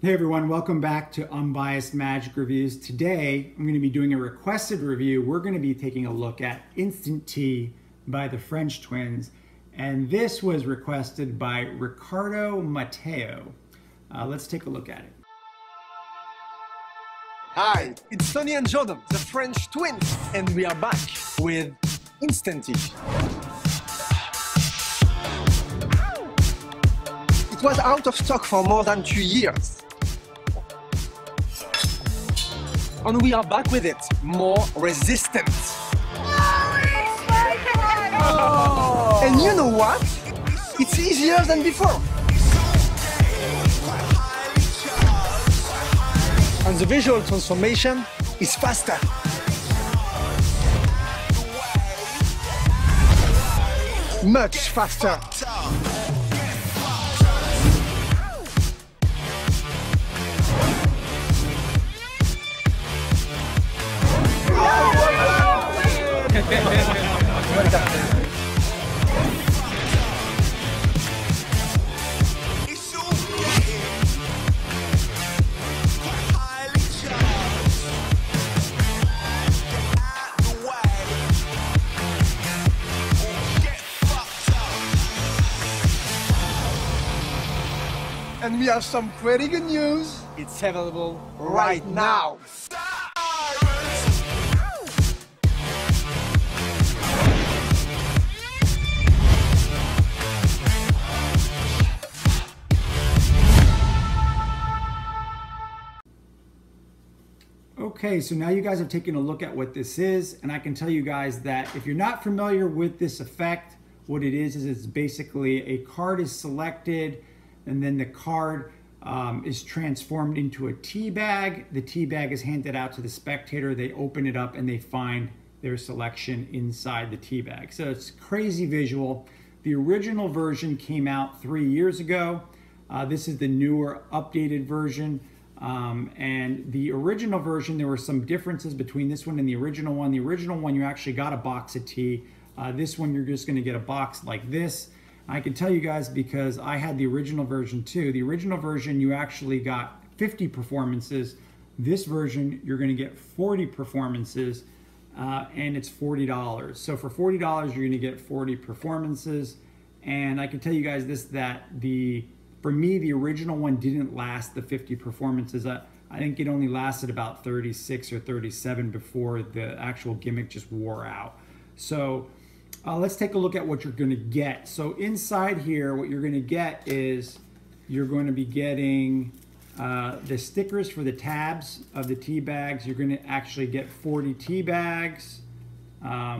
Hey everyone, welcome back to Unbiased Magic Reviews. Today, I'm going to be doing a requested review. We're going to be taking a look at Instant Tea by the French twins. And this was requested by Ricardo Mateo. Let's take a look at it. Hi, it's Sonny and Jordan, the French twins, and we are back with Instant Tea. It was out of stock for more than 2 years. And we are back with it, more resistant. Oh. And you know what? It's easier than before. And the visual transformation is faster. Much faster. And we have some pretty good news. It's available right now. Okay, so now you guys have taken a look at what this is, and I can tell you guys that if you're not familiar with this effect, what it is it's basically a card is selected, and then the card is transformed into a tea bag. The tea bag is handed out to the spectator. They open it up and they find their selection inside the tea bag. So it's crazy visual. The original version came out 3 years ago. This is the newer, updated version. And the original version, there were some differences between this one and the original one. The original one, you actually got a box of tea. This one, you're just gonna get a box like this. I can tell you guys because I had the original version too. The original version, you actually got 50 performances. This version, you're gonna get 40 performances, and it's $40. So for $40, you're gonna get 40 performances. And I can tell you guys this, that for me, the original one didn't last the 50 performances. I think it only lasted about 36 or 37 before the actual gimmick just wore out. So let's take a look at what you're gonna get. So inside here, what you're gonna get is you're going to be getting the stickers for the tabs of the tea bags. You're gonna actually get 40 tea bags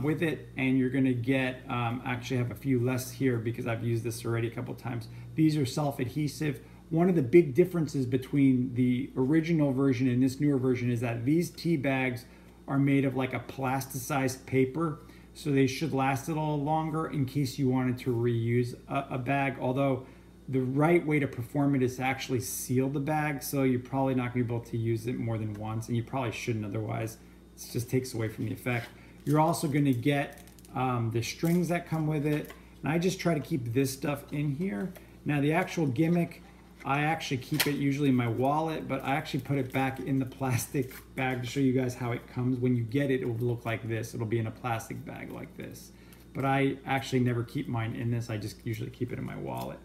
with it, and you're gonna get, actually have a few less here because I've used this already a couple times. These are self-adhesive. One of the big differences between the original version and this newer version is that these tea bags are made of like a plasticized paper, so they should last a little longer in case you wanted to reuse a bag, although the right way to perform it is to actually seal the bag, so you're probably not gonna be able to use it more than once, and you probably shouldn't otherwise. It just takes away from the effect. You're also gonna get the strings that come with it, and I just try to keep this stuff in here. Now the actual gimmick, I actually keep it usually in my wallet, but I actually put it back in the plastic bag to show you guys how it comes. When you get it, it will look like this. It'll be in a plastic bag like this. But I actually never keep mine in this. I just usually keep it in my wallet.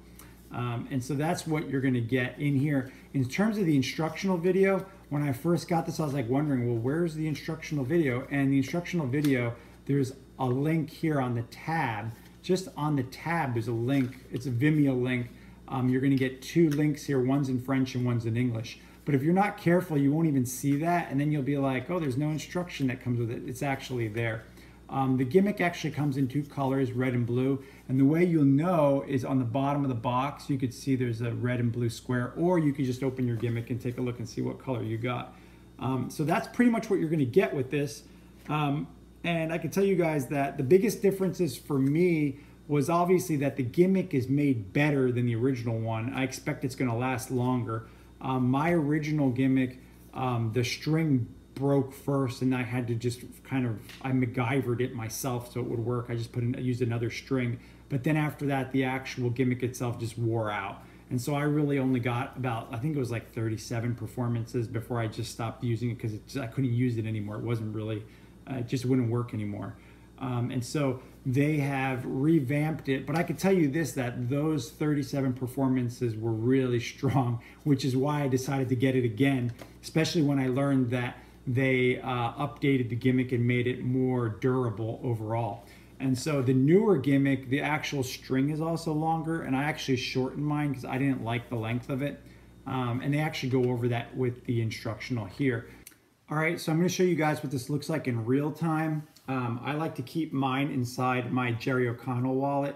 And so that's what you're gonna get in here. In terms of the instructional video, when I first got this, I was like wondering, well, where's the instructional video? And the instructional video, there's a link here on the tab. Just on the tab, there's a link. It's a Vimeo link. You're gonna get 2 links here. One's in French and one's in English. But if you're not careful, you won't even see that. And then you'll be like, oh, there's no instruction that comes with it. It's actually there. The gimmick actually comes in 2 colors, red and blue. And the way you'll know is on the bottom of the box, you could see there's a red and blue square, or you could just open your gimmick and take a look and see what color you got. So that's pretty much what you're gonna get with this. And I can tell you guys that the biggest differences for me was obviously that the gimmick is made better than the original one. I expect it's gonna last longer. My original gimmick, the string broke first, and I had to just I MacGyvered it myself so it would work. I just used another string. But then after that, the actual gimmick itself just wore out. And so I really only got about, I think it was like 37 performances before I just stopped using it because I couldn't use it anymore. It wasn't really, it just wouldn't work anymore. And so they have revamped it, but I can tell you this, that those 37 performances were really strong, which is why I decided to get it again, especially when I learned that they updated the gimmick and made it more durable overall. And so the newer gimmick, the actual string is also longer, and I actually shortened mine because I didn't like the length of it. And they actually go over that with the instructional here. All right, so I'm going to show you guys what this looks like in real time. I like to keep mine inside my Jerry O'Connell wallet,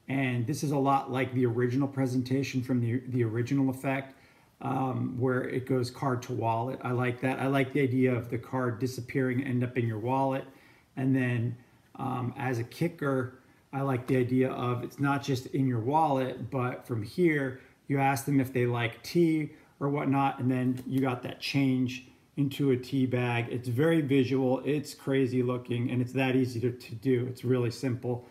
and this is a lot like the original presentation from the original effect, where it goes card to wallet. I like that. I like the idea of the card disappearing and end up in your wallet, and then as a kicker, I like the idea of it's not just in your wallet, but from here, you ask them if they like tea or whatnot, and then you got that change into a tea bag. It's very visual, it's crazy looking, and it's that easy to do. It's really simple.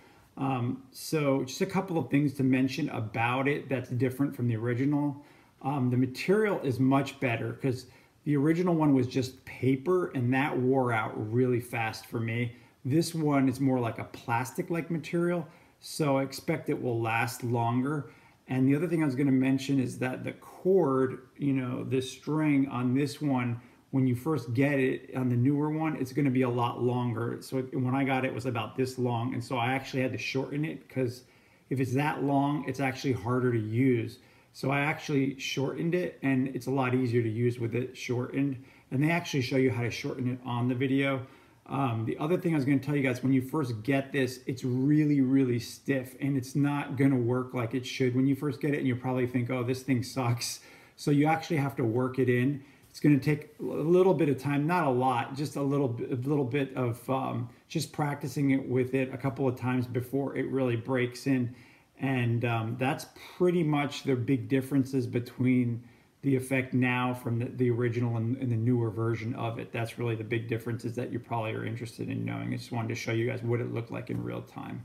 So just a couple of things to mention about it that's different from the original. The material is much better because the original one was just paper, and that wore out really fast for me. This one is more like a plastic-like material, so I expect it will last longer. And the other thing I was going to mention is that the cord, you know, the string on this one, when you first get it on the newer one, it's going to be a lot longer. So when I got it, it was about this long, and so I actually had to shorten it because if it's that long, it's actually harder to use. So I actually shortened it, and it's a lot easier to use with it shortened. And they actually show you how to shorten it on the video. The other thing I was going to tell you guys, when you first get this, it's really, really stiff, and it's not going to work like it should when you first get it, and you'll probably think, oh, this thing sucks. So you actually have to work it in. It's going to take a little bit of time, not a lot, just a little bit of just practicing it with it a couple of times before it really breaks in. And that's pretty much the big differences between the effect now from the original and the newer version of it. That's really the big differences that you probably are interested in knowing. I just wanted to show you guys what it looked like in real time.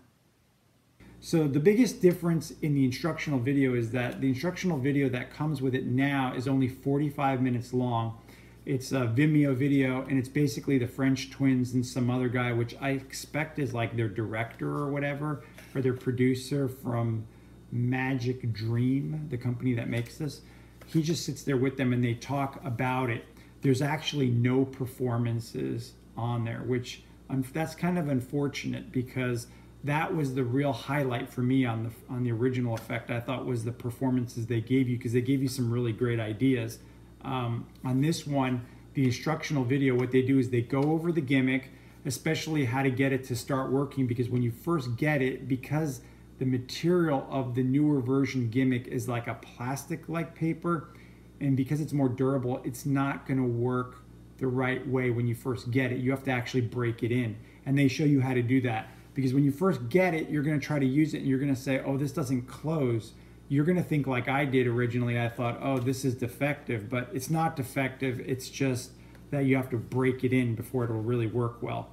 So the biggest difference in the instructional video is that the instructional video that comes with it now is only 45 minutes long. It's a Vimeo video, and it's basically the French twins and some other guy, which I expect is like their director or whatever, or their producer from Magic Dream, the company that makes this. He just sits there with them and they talk about it. There's actually no performances on there, which that's kind of unfortunate because that was the real highlight for me on the original effect. I thought was the performances they gave you, because they gave you some really great ideas. On this one, the instructional video, what they do is they go over the gimmick, especially how to get it to start working, because when you first get it, because the material of the newer version gimmick is like a plastic-like paper, and because it's more durable, it's not going to work the right way when you first get it. You have to actually break it in, and they show you how to do that. Because when you first get it, you're going to try to use it, and you're going to say, oh, this doesn't close. You're going to think like I did originally. I thought, oh, this is defective, but it's not defective. It's just that you have to break it in before it'll really work well.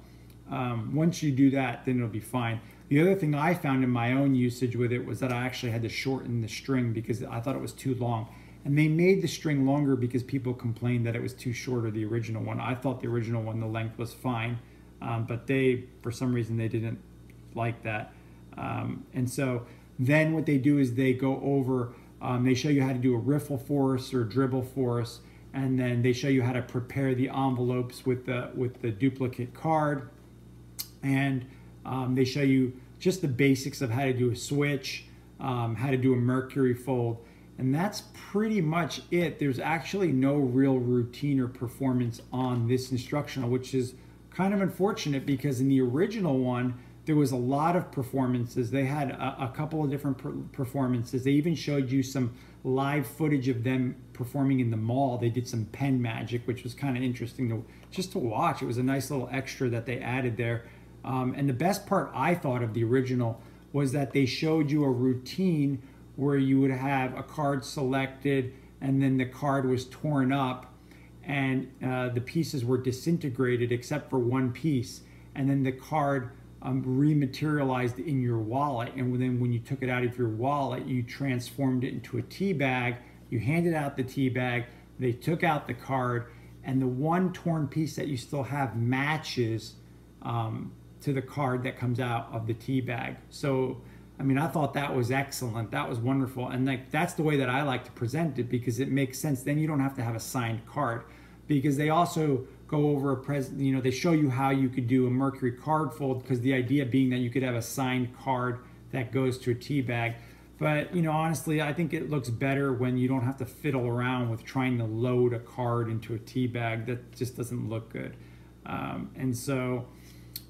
Once you do that, then it'll be fine. The other thing I found in my own usage with it was that I actually had to shorten the string because I thought it was too long. And they made the string longer because people complained that it was too short, or the original one. I thought the original one, the length was fine, but they, for some reason, they didn't like that. And so then what they do is they go over, they show you how to do a riffle force or dribble force, and then they show you how to prepare the envelopes with the duplicate card, and they show you just the basics of how to do a switch, how to do a mercury fold, and that's pretty much it. There's actually no real routine or performance on this instructional, which is kind of unfortunate because in the original one, there was a lot of performances. They had a couple of different performances. They even showed you some live footage of them performing in the mall. They did some pen magic, which was kind of interesting just to watch. It was a nice little extra that they added there. And the best part I thought of the original was that they showed you a routine where you would have a card selected and then the card was torn up and the pieces were disintegrated except for one piece. And then the card rematerialized in your wallet, and then when you took it out of your wallet, you transformed it into a tea bag. You handed out the tea bag, they took out the card, and the one torn piece that you still have matches to the card that comes out of the tea bag. So I mean, I thought that was excellent. That was wonderful. And like, that's the way that I like to present it, because it makes sense. Then you don't have to have a signed card, because they also go over they show you how you could do a Mercury card fold, because the idea being that you could have a signed card that goes to a tea bag. But, honestly, I think it looks better when you don't have to fiddle around with trying to load a card into a tea bag. That just doesn't look good. And so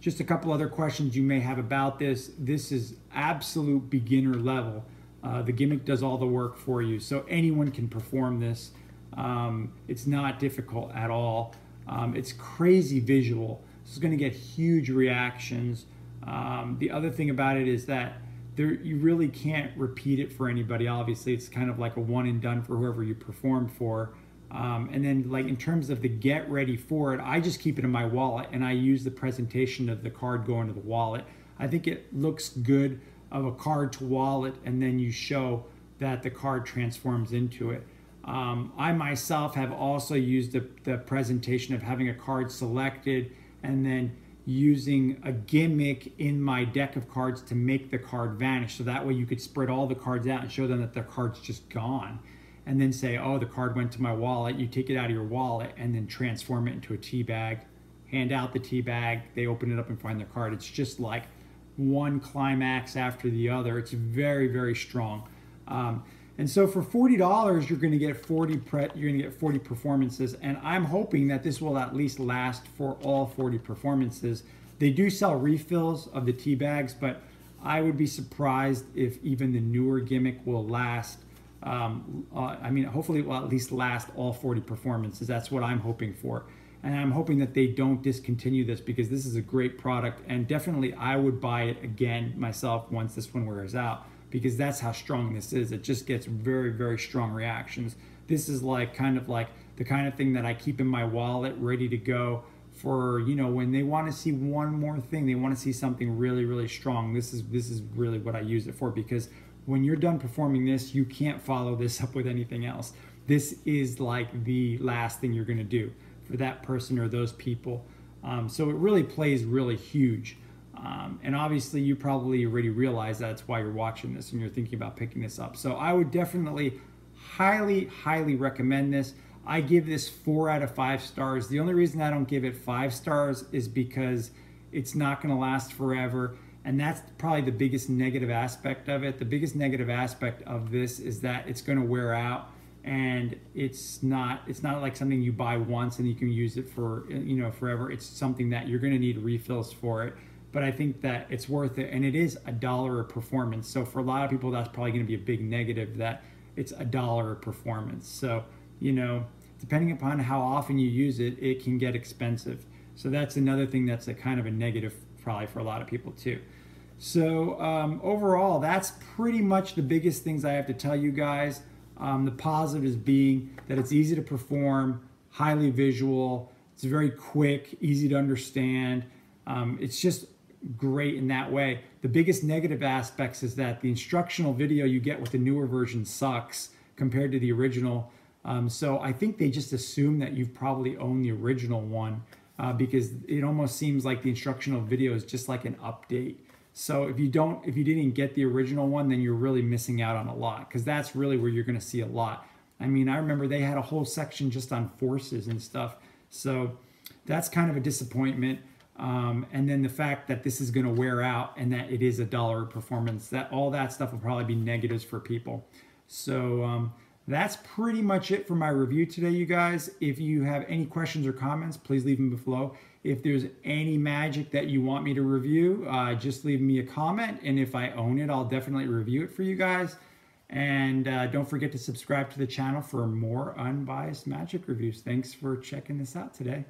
just a couple other questions you may have about this. This is absolute beginner level. The gimmick does all the work for you, so anyone can perform this. It's not difficult at all. It's crazy visual. This is going to get huge reactions. The other thing about it is that you really can't repeat it for anybody. Obviously, it's kind of like a one and done for whoever you perform for. And then, like, in terms of the get ready for it, I just keep it in my wallet, and I use the presentation of the card going to the wallet. I think it looks good of a card to wallet, and then you show that the card transforms into it. I myself have also used the presentation of having a card selected and then using a gimmick in my deck of cards to make the card vanish. So that way you could spread all the cards out and show them that the card's just gone. And then say, oh, the card went to my wallet. You take it out of your wallet and then transform it into a tea bag, hand out the tea bag, they open it up and find their card. It's just like one climax after the other. It's very, very strong. And so for $40, you're going to get 40 performances, and I'm hoping that this will at least last for all 40 performances. They do sell refills of the tea bags, but I would be surprised if even the newer gimmick will last. I mean, hopefully it will at least last all 40 performances. That's what I'm hoping for. And I'm hoping that they don't discontinue this, because this is a great product, and definitely I would buy it again myself once this one wears out, because that's how strong this is. It just gets very, very strong reactions. This is like kind of like the kind of thing that I keep in my wallet ready to go for, when they want to see one more thing, they want to see something really, really strong. This is really what I use it for, because when you're done performing this, you can't follow this up with anything else. This is like the last thing you're going to do for that person or those people. So it really plays really huge. And obviously you probably already realize that's why you're watching this and you're thinking about picking this up. So I would definitely highly, highly recommend this. I give this 4 out of 5 stars. The only reason I don't give it 5 stars is because it's not going to last forever. And that's probably the biggest negative aspect of it. The biggest negative aspect of this is that it's going to wear out, and it's not like something you buy once and you can use it for forever. It's something that you're going to need refills for it. But I think that it's worth it, and it is $1 a performance. So for a lot of people, that's probably going to be a big negative, that it's $1 a performance. So depending upon how often you use it, it can get expensive. So that's another thing that's a kind of a negative probably for a lot of people too. So overall, that's pretty much the biggest things I have to tell you guys. The positives being that it's easy to perform, highly visual, it's very quick, easy to understand. It's just great in that way. The biggest negative aspects is that the instructional video you get with the newer version sucks compared to the original. So I think they just assume that you've probably owned the original one, because it almost seems like the instructional video is just like an update. So if you didn't get the original one, then you're really missing out on a lot, because that's really where you're going to see a lot. I mean, I remember they had a whole section just on forces and stuff. So that's kind of a disappointment. And then the fact that this is going to wear out and that it is $1 performance, all that stuff will probably be negatives for people. So that's pretty much it for my review today, you guys. If you have any questions or comments, please leave them below. If there's any magic that you want me to review, just leave me a comment. And if I own it, I'll definitely review it for you guys. And don't forget to subscribe to the channel for more unbiased magic reviews. Thanks for checking this out today.